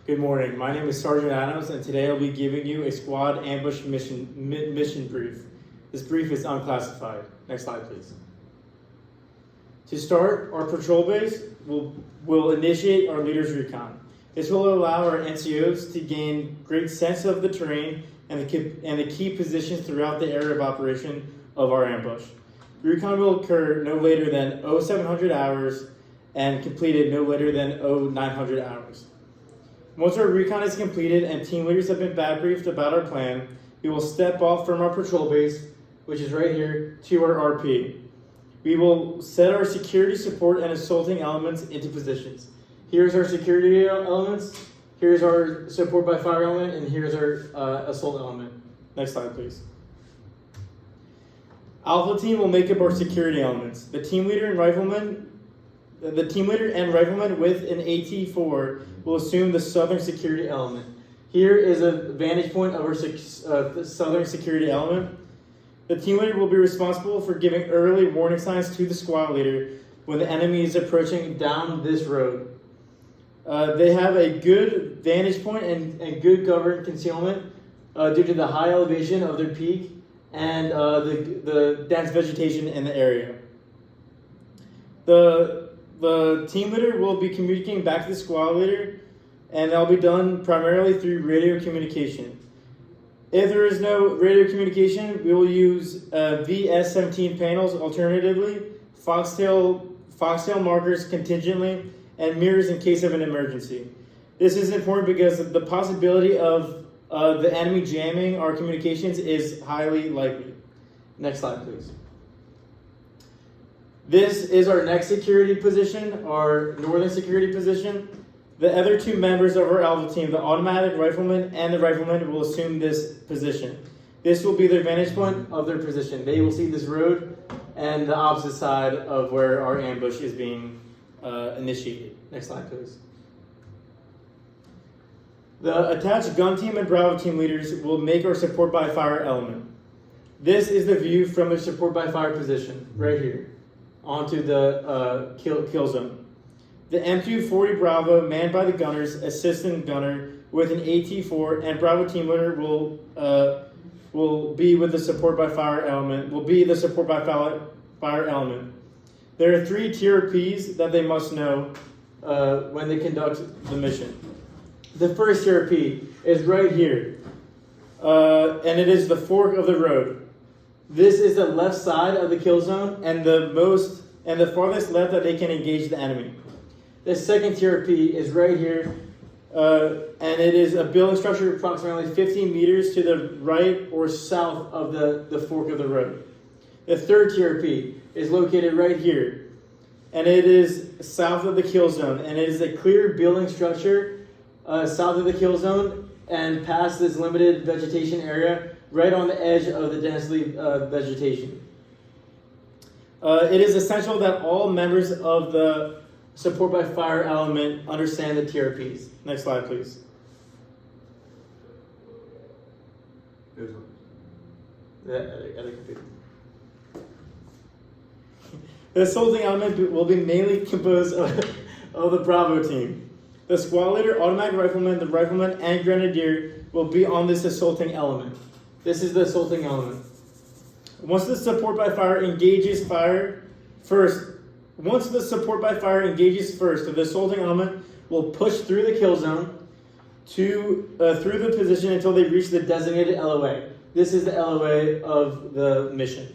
Good morning. My name is Sergeant Adams, and today I'll be giving you a squad ambush mission brief. This brief is unclassified. Next slide, please. To start, our patrol base will initiate our leader's recon. This will allow our NCOs to gain great sense of the terrain and the key positions throughout the area of operation of our ambush. The recon will occur no later than 0700 hours and completed no later than 0900 hours. Once our recon is completed and team leaders have been bad briefed about our plan, we will step off from our patrol base, which is right here, to our RP. We will set our security support and assaulting elements into positions. Here's our security elements, here's our support by fire element, and here's our assault element. Next slide, please. Alpha team will make up our security elements. The team leader and rifleman with an AT-4 will assume the southern security element. Here is a vantage point of our southern security element. The team leader will be responsible for giving early warning signs to the squad leader when the enemy is approaching down this road. They have a good vantage point and good cover concealment due to the high elevation of their peak and the dense vegetation in the area. The team leader will be communicating back to the squad leader, and that'll be done primarily through radio communication. If there is no radio communication, we will use VS-17 panels alternatively, foxtail markers contingently, and mirrors in case of an emergency. This is important because the possibility of the enemy jamming our communications is highly likely. Next slide, please. This is our next security position, our northern security position. The other two members of our Alpha team, the automatic rifleman and the rifleman, will assume this position. This will be their vantage point of their position. They will see this road and the opposite side of where our ambush is being initiated. Next slide, please. The attached gun team and Bravo team leaders will make our support by fire element. This is the view from the support by fire position, right here, onto the kill zone. The M240 Bravo, manned by the gunners, assistant gunner with an AT-4, and Bravo team leader will be with the support by fire element. There are 3 TRPs that they must know when they conduct the mission. The first TRP is right here, and it is the fork of the road. This is the left side of the kill zone and the farthest left that they can engage the enemy. The second TRP is right here, and it is a building structure approximately 15 meters to the right or south of the fork of the road. The third TRP is located right here, and it is south of the kill zone, and it is a clear building structure south of the kill zone and past this limited vegetation area, right on the edge of the densely vegetation. It is essential that all members of the support by fire element understand the TRPs. Next slide, please. The assaulting element will be mainly composed of the Bravo team. The squad leader, automatic rifleman, the rifleman, and grenadier will be on this assaulting element. This is the assaulting element. Once the support by fire engages first, the assaulting element will push through the kill zone through the position until they reach the designated LOA. This is the LOA of the mission.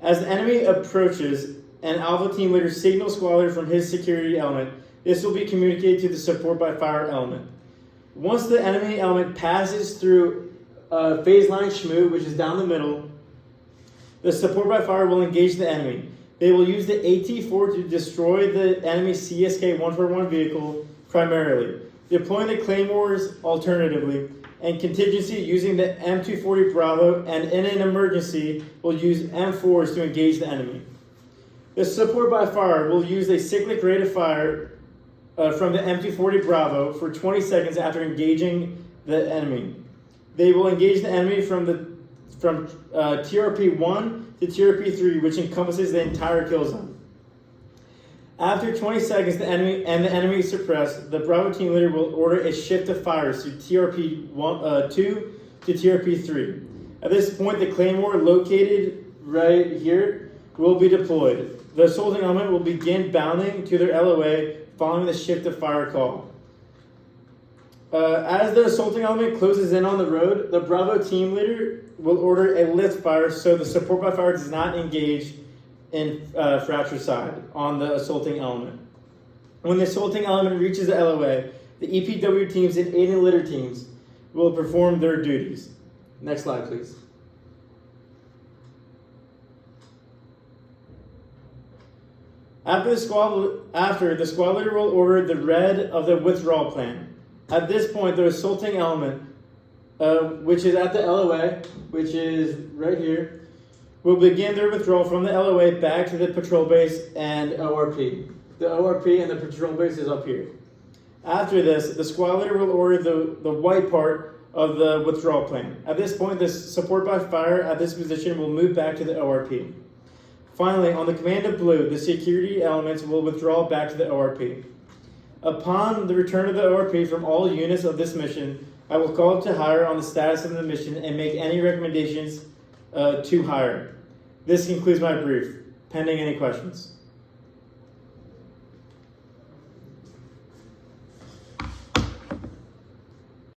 As the enemy approaches, an Alpha team leader signals squad leader from his security element. This will be communicated to the support by fire element. Once the enemy element passes through phase line Shmoo, which is down the middle, the support by fire will engage the enemy. They will use the AT-4 to destroy the enemy CSK-141 vehicle primarily, deploying the Claymores alternatively, and contingency using the M240 Bravo, and in an emergency will use M4s to engage the enemy. The support by fire will use a cyclic rate of fire from the M240 Bravo for 20 seconds after engaging the enemy. They will engage the enemy from TRP 1 to TRP 3, which encompasses the entire kill zone. After 20 seconds, the enemy is suppressed. The Bravo team leader will order a shift of fires to TRP 2 to TRP 3. At this point, the Claymore located right here will be deployed. The assaulting element will begin bounding to their LOA following the shift of fire call. As the assaulting element closes in on the road, the Bravo team leader will order a lift fire so the support by fire does not engage in fratricide on the assaulting element. When the assaulting element reaches the LOA, the EPW teams and aid and litter teams will perform their duties. Next slide, please. After the squad leader will order the red of the withdrawal plan. At this point, the assaulting element, which is at the LOA, which is right here, will begin their withdrawal from the LOA back to the patrol base and ORP. The ORP and the patrol base is up here. After this, the squad leader will order the white part of the withdrawal plan. At this point, the support by fire at this position will move back to the ORP. Finally, on the command of blue, the security elements will withdraw back to the ORP. Upon the return of the ORP from all units of this mission, I will call up to hire on the status of the mission and make any recommendations to hire. This concludes my brief. Pending any questions.